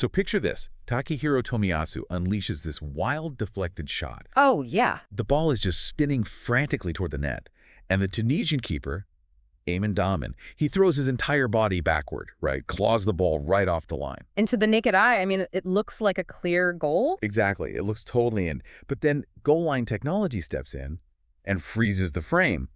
So picture this. Takehiro Tomiyasu unleashes this wild deflected shot. Oh, yeah. The ball is just spinning frantically toward the net. And the Tunisian keeper, Ayman Daman, he throws his entire body backward, right? Claws the ball right off the line. And to the naked eye, I mean, it looks like a clear goal. Exactly. It looks totally in. But then goal line technology steps in and freezes the frame.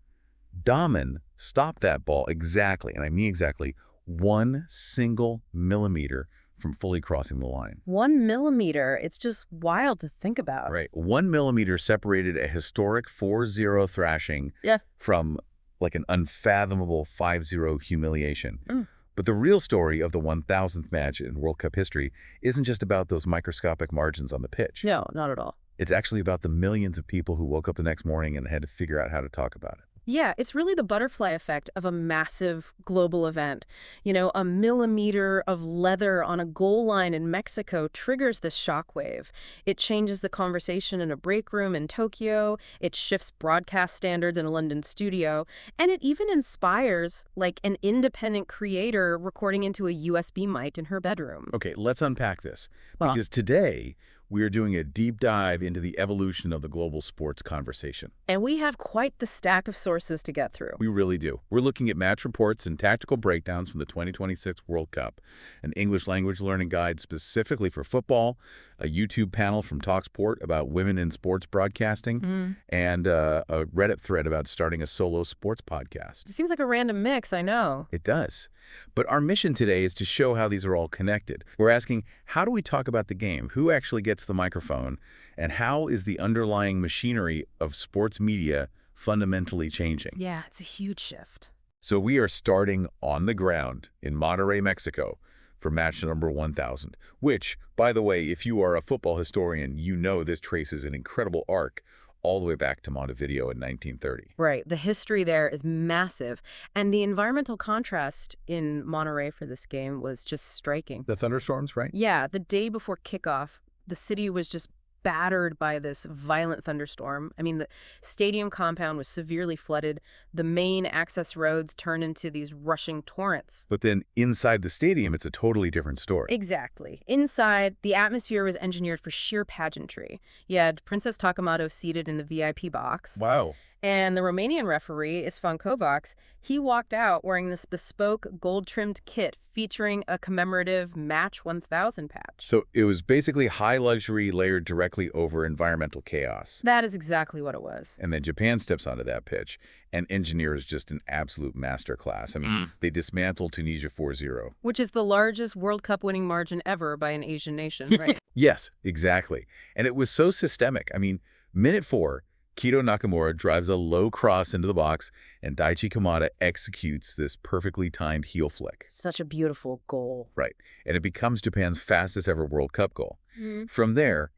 Daman stopped that ball exactly, and I mean exactly, 1 single millimeter from fully crossing the line. 1 millimeter. It's just wild to think about. Right. 1 millimeter separated a historic 4-0 thrashing from like an unfathomable 5-0 humiliation. But the real story of the 1000th match in World Cup history isn't just about those microscopic margins on the pitch. No, not at all. It's actually about the millions of people who woke up the next morning and had to figure out how to talk about it. Yeah, it's really the butterfly effect of a massive global event. You know, a millimeter of leather on a goal line in Mexico triggers this shockwave. It changes the conversation in a break room in Tokyo, it shifts broadcast standards in a London studio, and it even inspires, like, an independent creator recording into a USB mic in her bedroom. Okay, let's unpack this. Because today, we are doing a deep dive into the evolution of the global sports conversation. And we have quite the stack of sources to get through. We really do. We're looking at match reports and tactical breakdowns from the 2026 World Cup, an English language learning guide specifically for football, a YouTube panel from TalkSport about women in sports broadcasting, and a Reddit thread about starting a solo sports podcast. It seems like a random mix, I know. It does. But our mission today is to show how these are all connected. We're asking, how do we talk about the game? Who actually gets the microphone? And how is the underlying machinery of sports media fundamentally changing? Yeah, it's a huge shift. So we are starting on the ground in Monterrey, Mexico for match number 1000, which, by the way, if you are a football historian, you know this traces an incredible arc all the way back to Montevideo in 1930. Right. The history there is massive. And the environmental contrast in Monterrey for this game was just striking. The thunderstorms, right? Yeah. The day before kickoff, the city was just battered by this violent thunderstorm. I mean, the stadium compound was severely flooded. The main access roads turned into these rushing torrents. But then inside the stadium, it's a totally different story. Exactly. Inside, the atmosphere was engineered for sheer pageantry. You had Princess Takamado seated in the VIP box. Wow. And the Romanian referee, Istvan Kovacs, he walked out wearing this bespoke gold-trimmed kit featuring a commemorative Match 1000 patch. So it was basically high luxury layered directly over environmental chaos. That is exactly what it was. And then Japan steps onto that pitch and engineers just an absolute masterclass. I mean, they dismantled Tunisia 4-0. Which is the largest World Cup winning margin ever by an Asian nation, right? Yes, exactly. And it was so systemic. I mean, minute 4, Kito Nakamura drives a low cross into the box, and Daichi Kamada executes this perfectly timed heel flick. Such a beautiful goal. Right. And it becomes Japan's fastest ever World Cup goal. From there,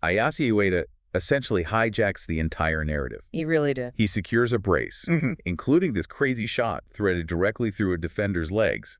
Ayase Ueda essentially hijacks the entire narrative. He really did. He secures a brace, including this crazy shot threaded directly through a defender's legs.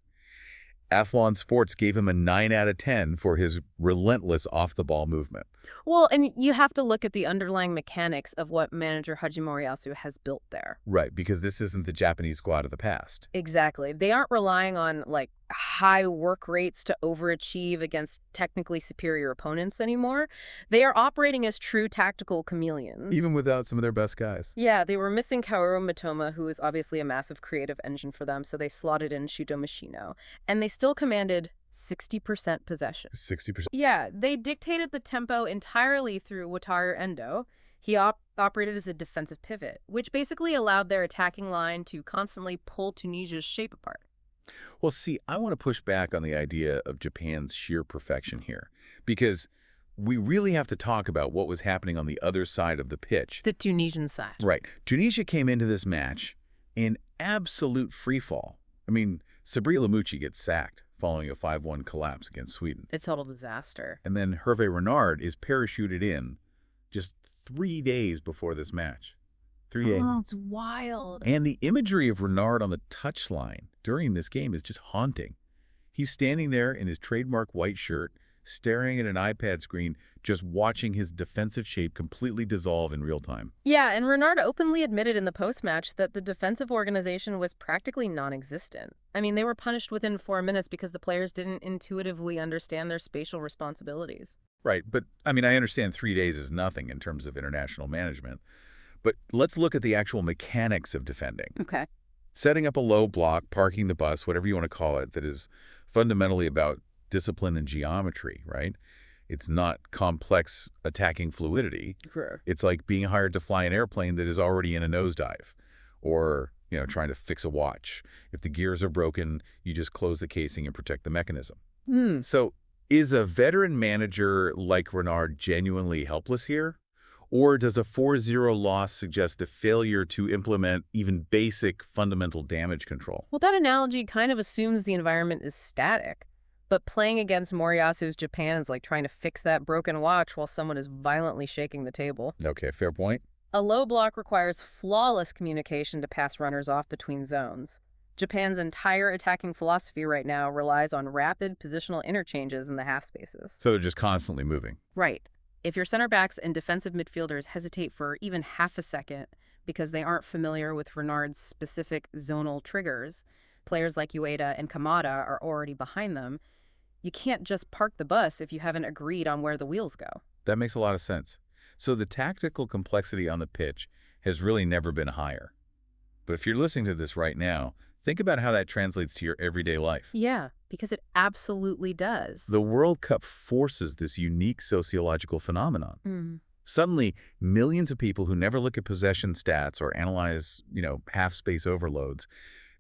Athlon Sports gave him a 9 out of 10 for his relentless off-the-ball movement. Well, and you have to look at the underlying mechanics of what manager Haji Moriyasu has built there. Right, because this isn't the Japanese squad of the past. Exactly. They aren't relying on, like, high work rates to overachieve against technically superior opponents anymore. They are operating as true tactical chameleons. Even without some of their best guys. Yeah, they were missing Kaoru Mitoma, who is obviously a massive creative engine for them, so they slotted in Shuto Mishino. And they still commanded 60% possession. 60%? Yeah, they dictated the tempo entirely through Wataru Endo. He operated as a defensive pivot, which basically allowed their attacking line to constantly pull Tunisia's shape apart. Well, see, I want to push back on the idea of Japan's sheer perfection here, because we really have to talk about what was happening on the other side of the pitch. The Tunisian side. Right. Tunisia came into this match in absolute freefall. I mean, Sabri Lamucci gets sacked following a 5-1 collapse against Sweden. A total disaster. And then Hervé Renard is parachuted in just 3 days before this match. 3 days. Oh, it's wild. And the imagery of Renard on the touchline during this game is just haunting. He's standing there in his trademark white shirt, staring at an iPad screen, just watching his defensive shape completely dissolve in real time. Yeah, and Renard openly admitted in the post-match that the defensive organization was practically non-existent. I mean, they were punished within 4 minutes because the players didn't intuitively understand their spatial responsibilities. Right, but I mean, I understand 3 days is nothing in terms of international management. But let's look at the actual mechanics of defending. Okay. Setting up a low block, parking the bus, whatever you want to call it, that is fundamentally about discipline and geometry, right? It's not complex attacking fluidity. Sure. It's like being hired to fly an airplane that is already in a nosedive, or, trying to fix a watch. If the gears are broken, you just close the casing and protect the mechanism. So is a veteran manager like Renard genuinely helpless here? Or does a 4-0 loss suggest a failure to implement even basic fundamental damage control? Well, that analogy kind of assumes the environment is static. But playing against Moriyasu's Japan is like trying to fix that broken watch while someone is violently shaking the table. Okay, fair point. A low block requires flawless communication to pass runners off between zones. Japan's entire attacking philosophy right now relies on rapid positional interchanges in the half spaces. So they're just constantly moving. Right. If your center backs and defensive midfielders hesitate for even half a second because they aren't familiar with Renard's specific zonal triggers, players like Ueda and Kamada are already behind them. You can't just park the bus if you haven't agreed on where the wheels go. That makes a lot of sense. So the tactical complexity on the pitch has really never been higher. But if you're listening to this right now, think about how that translates to your everyday life. Yeah, because it absolutely does. The World Cup forces this unique sociological phenomenon. Suddenly, millions of people who never look at possession stats or analyze, half-space overloads,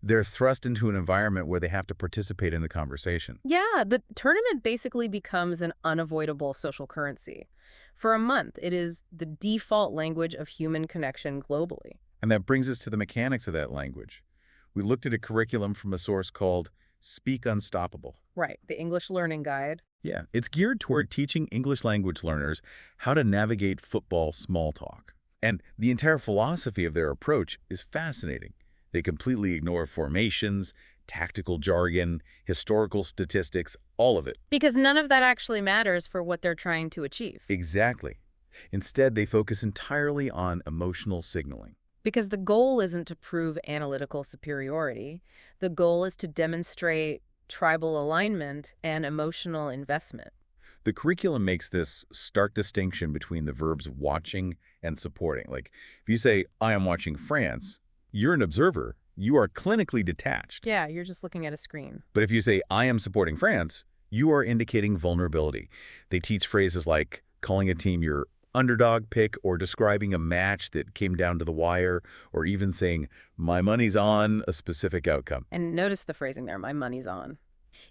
they're thrust into an environment where they have to participate in the conversation. Yeah, the tournament basically becomes an unavoidable social currency. For a month, it is the default language of human connection globally. And that brings us to the mechanics of that language. We looked at a curriculum from a source called Speak Unstoppable. Right, the English Learning Guide. Yeah, it's geared toward teaching English language learners how to navigate football small talk. And the entire philosophy of their approach is fascinating. They completely ignore formations, tactical jargon, historical statistics, all of it. Because none of that actually matters for what they're trying to achieve. Exactly. Instead, they focus entirely on emotional signaling. Because the goal isn't to prove analytical superiority. The goal is to demonstrate tribal alignment and emotional investment. The curriculum makes this stark distinction between the verbs watching and supporting. Like, if you say, I am watching France, you're an observer. You are clinically detached. Yeah, you're just looking at a screen. But if you say, I am supporting France, you are indicating vulnerability. They teach phrases like calling a team your underdog pick or describing a match that came down to the wire, or even saying, my money's on a specific outcome. And notice the phrasing there, my money's on.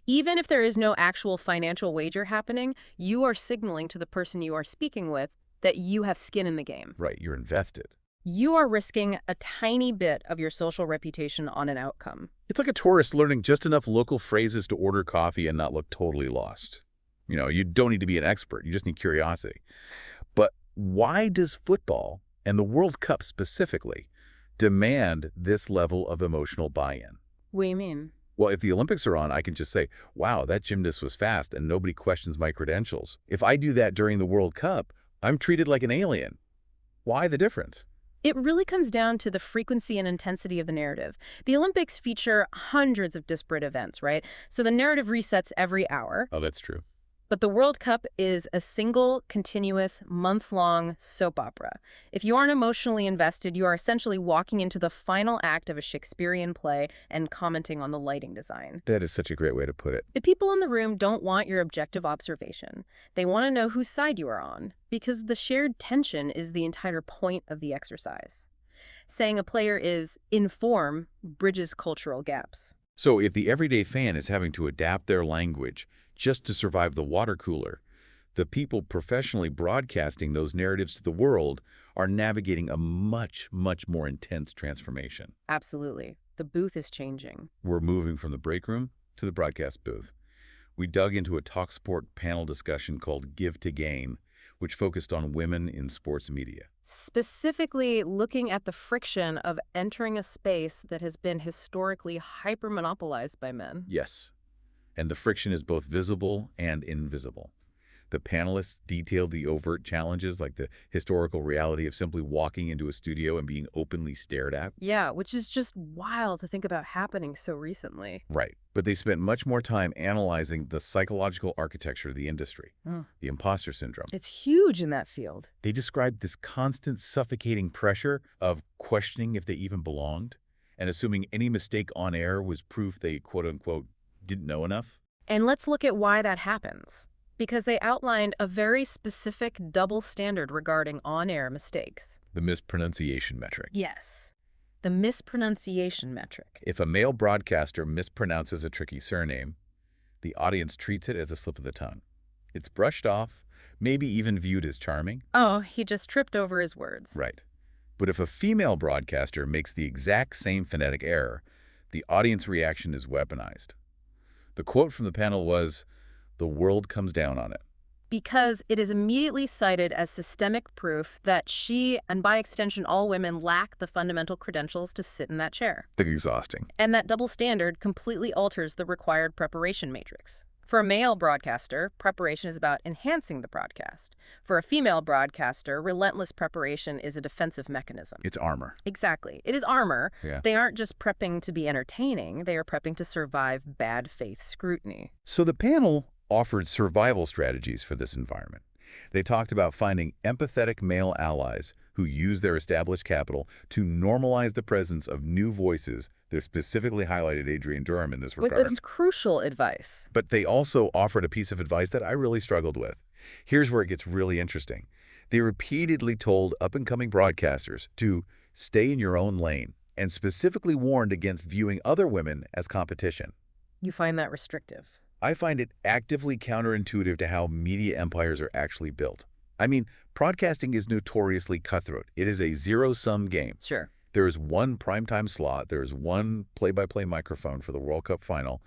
Even if there is no actual financial wager happening, you are signaling to the person you are speaking with that you have skin in the game. Right, you're invested. You are risking a tiny bit of your social reputation on an outcome. It's like a tourist learning just enough local phrases to order coffee and not look totally lost. You don't need to be an expert. You just need curiosity. But why does football, and the World Cup specifically, demand this level of emotional buy-in? What do you mean? Well, if the Olympics are on, I can just say, wow, that gymnast was fast and nobody questions my credentials. If I do that during the World Cup, I'm treated like an alien. Why the difference? It really comes down to the frequency and intensity of the narrative. The Olympics feature hundreds of disparate events, right? So the narrative resets every hour. Oh, that's true. But the World Cup is a single, continuous, month-long soap opera. If you aren't emotionally invested, you are essentially walking into the final act of a Shakespearean play and commenting on the lighting design. That is such a great way to put it. The people in the room don't want your objective observation. They want to know whose side you are on, because the shared tension is the entire point of the exercise. Saying a player is in form bridges cultural gaps. So if the everyday fan is having to adapt their language just to survive the water cooler, the people professionally broadcasting those narratives to the world are navigating a much, much more intense transformation. Absolutely. The booth is changing. We're moving from the break room to the broadcast booth. We dug into a TalkSport panel discussion called Give to Gain, which focused on women in sports media. Specifically looking at the friction of entering a space that has been historically hyper-monopolized by men. Yes. And the friction is both visible and invisible. The panelists detailed the overt challenges, like the historical reality of simply walking into a studio and being openly stared at. Yeah, which is just wild to think about happening so recently. Right. But they spent much more time analyzing the psychological architecture of the industry, Mm. the imposter syndrome. It's huge in that field. They described this constant suffocating pressure of questioning if they even belonged and assuming any mistake on air was proof they, quote-unquote, didn't know enough. And let's look at why that happens. Because they outlined a very specific double standard regarding on-air mistakes. The mispronunciation metric. Yes. The mispronunciation metric. If a male broadcaster mispronounces a tricky surname, the audience treats it as a slip of the tongue. It's brushed off, maybe even viewed as charming. Oh, he just tripped over his words. Right. But if a female broadcaster makes the exact same phonetic error, the audience reaction is weaponized. The quote from the panel was, "The world comes down on it." Because it is immediately cited as systemic proof that she, and by extension all women, lack the fundamental credentials to sit in that chair. Exhausting. And that double standard completely alters the required preparation matrix. For a male broadcaster, preparation is about enhancing the broadcast. For a female broadcaster, relentless preparation is a defensive mechanism. It's armor. Exactly. It is armor. Yeah. They aren't just prepping to be entertaining, they are prepping to survive bad faith scrutiny. So the panel offered survival strategies for this environment. They talked about finding empathetic male allies who use their established capital to normalize the presence of new voices. They specifically highlighted Adrian Durham in this regard. It's crucial advice. But they also offered a piece of advice that I really struggled with. Here's where it gets really interesting. They repeatedly told up-and-coming broadcasters to stay in your own lane and specifically warned against viewing other women as competition. You find that restrictive? I find it actively counterintuitive to how media empires are actually built. I mean, broadcasting is notoriously cutthroat. It is a zero-sum game. Sure. There is one primetime slot. There is one play-by-play microphone for the World Cup final.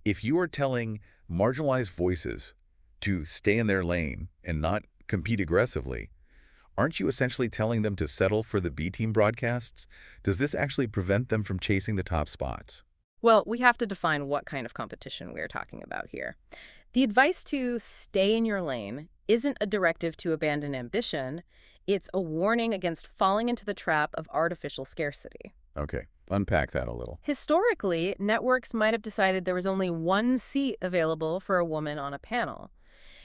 If you are telling marginalized voices to stay in their lane and not compete aggressively, aren't you essentially telling them to settle for the B-team broadcasts? Does this actually prevent them from chasing the top spots? Well, we have to define what kind of competition we're talking about here. The advice to stay in your lane isn't a directive to abandon ambition. It's a warning against falling into the trap of artificial scarcity. Okay, unpack that a little. Historically, networks might have decided there was only one seat available for a woman on a panel.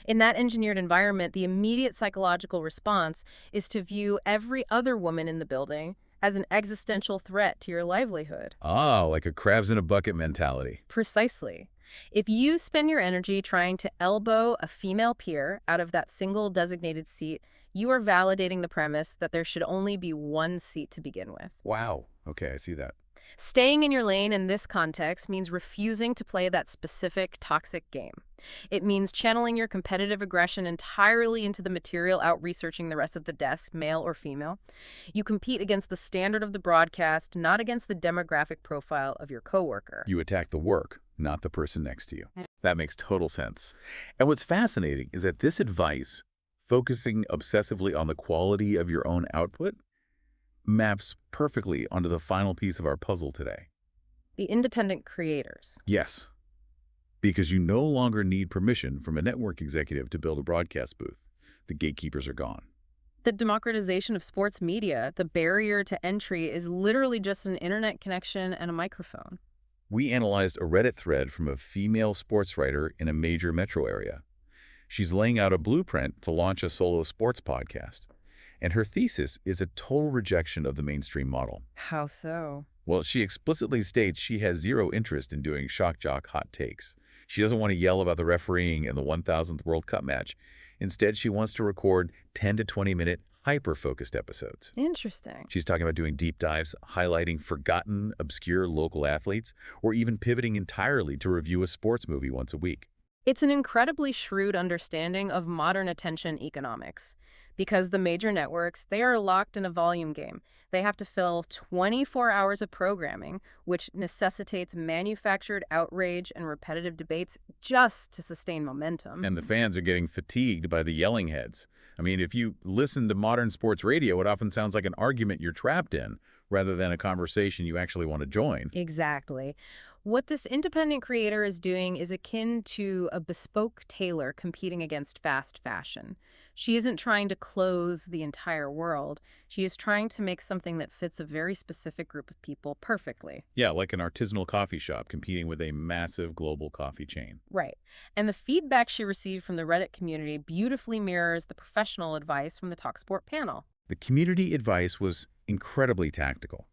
In that engineered environment, the immediate psychological response is to view every other woman in the building as an existential threat to your livelihood. Ah, like a crabs in a bucket mentality. Precisely. If you spend your energy trying to elbow a female peer out of that single designated seat, you are validating the premise that there should only be one seat to begin with. Wow. Okay, I see that. Staying in your lane in this context means refusing to play that specific toxic game. It means channeling your competitive aggression entirely into the material, out researching the rest of the desk, male or female. You compete against the standard of the broadcast, not against the demographic profile of your coworker. You attack the work, not the person next to you. That makes total sense. And what's fascinating is that this advice, focusing obsessively on the quality of your own output, maps perfectly onto the final piece of our puzzle today. The independent creators. Yes, because you no longer need permission from a network executive to build a broadcast booth. The gatekeepers are gone. The democratization of sports media, the barrier to entry is literally just an internet connection and a microphone. We analyzed a Reddit thread from a female sports writer in a major metro area. She's laying out a blueprint to launch a solo sports podcast. And her thesis is a total rejection of the mainstream model. How so? Well, she explicitly states she has zero interest in doing shock jock hot takes. She doesn't want to yell about the refereeing in the 1000th World Cup match. Instead, she wants to record 10 to 20-minute hyper-focused episodes. Interesting. She's talking about doing deep dives, highlighting forgotten, obscure local athletes, or even pivoting entirely to review a sports movie once a week. It's an incredibly shrewd understanding of modern attention economics. Because the major networks, they are locked in a volume game. They have to fill 24 hours of programming, which necessitates manufactured outrage and repetitive debates just to sustain momentum. And the fans are getting fatigued by the yelling heads. I mean, if you listen to modern sports radio, it often sounds like an argument you're trapped in, rather than a conversation you actually want to join. Exactly. What this independent creator is doing is akin to a bespoke tailor competing against fast fashion. She isn't trying to clothe the entire world. She is trying to make something that fits a very specific group of people perfectly. Yeah, like an artisanal coffee shop competing with a massive global coffee chain. Right. And the feedback she received from the Reddit community beautifully mirrors the professional advice from the TalkSport panel. The community advice was incredibly tactical.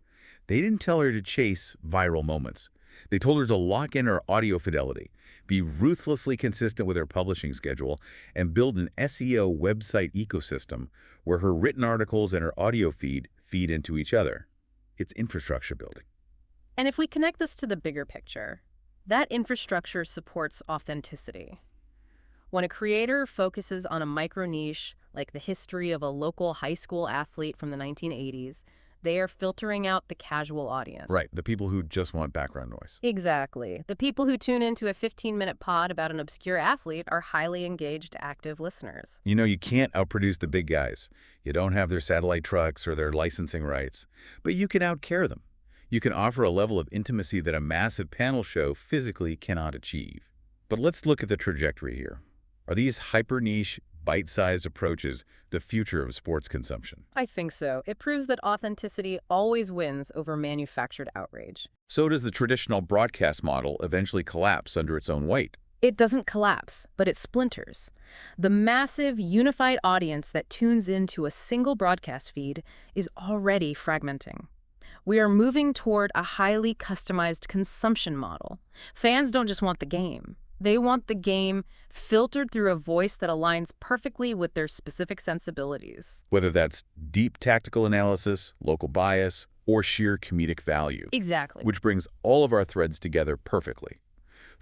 They didn't tell her to chase viral moments. They told her to lock in her audio fidelity, be ruthlessly consistent with her publishing schedule, and build an SEO website ecosystem where her written articles and her audio feed into each other. It's infrastructure building. And if we connect this to the bigger picture, that infrastructure supports authenticity. When a creator focuses on a micro niche, like the history of a local high school athlete from the 1980s, they are filtering out the casual audience. Right, the people who just want background noise. Exactly. The people who tune into a 15-minute pod about an obscure athlete are highly engaged, active listeners. You know, you can't outproduce the big guys. You don't have their satellite trucks or their licensing rights, but you can outcare them. You can offer a level of intimacy that a massive panel show physically cannot achieve. But let's look at the trajectory here. Are these hyper-niche, bite-sized approaches the future of sports consumption? I think so. It proves that authenticity always wins over manufactured outrage. So does the traditional broadcast model eventually collapse under its own weight? It doesn't collapse, but it splinters. The massive, unified audience that tunes into a single broadcast feed is already fragmenting. We are moving toward a highly customized consumption model. Fans don't just want the game. They want the game filtered through a voice that aligns perfectly with their specific sensibilities. Whether that's deep tactical analysis, local bias, or sheer comedic value. Exactly. Which brings all of our threads together perfectly.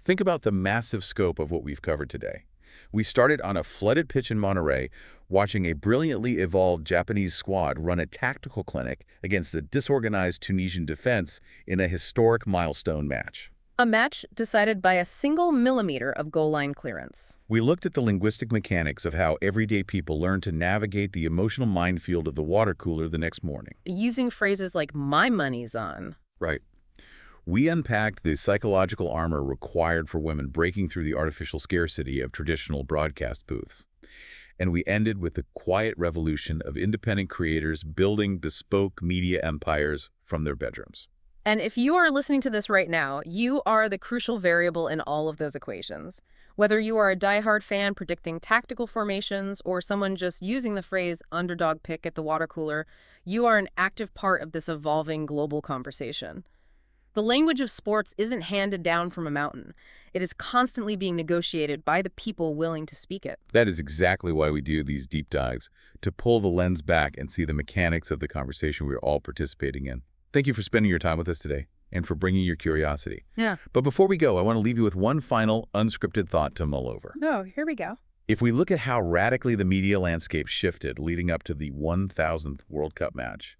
Think about the massive scope of what we've covered today. We started on a flooded pitch in Monterey, watching a brilliantly evolved Japanese squad run a tactical clinic against a disorganized Tunisian defense in a historic milestone match. A match decided by a single millimeter of goal line clearance. We looked at the linguistic mechanics of how everyday people learn to navigate the emotional minefield of the water cooler the next morning. Using phrases like, "my money's on." Right. We unpacked the psychological armor required for women breaking through the artificial scarcity of traditional broadcast booths. And we ended with the quiet revolution of independent creators building bespoke media empires from their bedrooms. And if you are listening to this right now, you are the crucial variable in all of those equations. Whether you are a diehard fan predicting tactical formations or someone just using the phrase underdog pick at the water cooler, you are an active part of this evolving global conversation. The language of sports isn't handed down from a mountain. It is constantly being negotiated by the people willing to speak it. That is exactly why we do these deep dives, to pull the lens back and see the mechanics of the conversation we're all participating in. Thank you for spending your time with us today and for bringing your curiosity. Yeah. But before we go, I want to leave you with one final unscripted thought to mull over. Oh, here we go. If we look at how radically the media landscape shifted leading up to the 1000th World Cup match,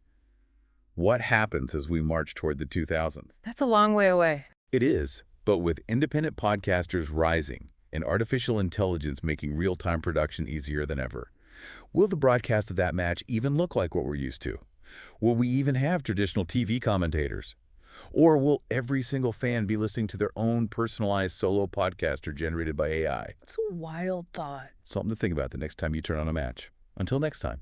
what happens as we march toward the 2000th? That's a long way away. It is, but with independent podcasters rising and artificial intelligence making real-time production easier than ever, will the broadcast of that match even look like what we're used to? Will we even have traditional TV commentators? Or will every single fan be listening to their own personalized solo podcaster generated by AI? It's a wild thought. Something to think about the next time you turn on a match. Until next time.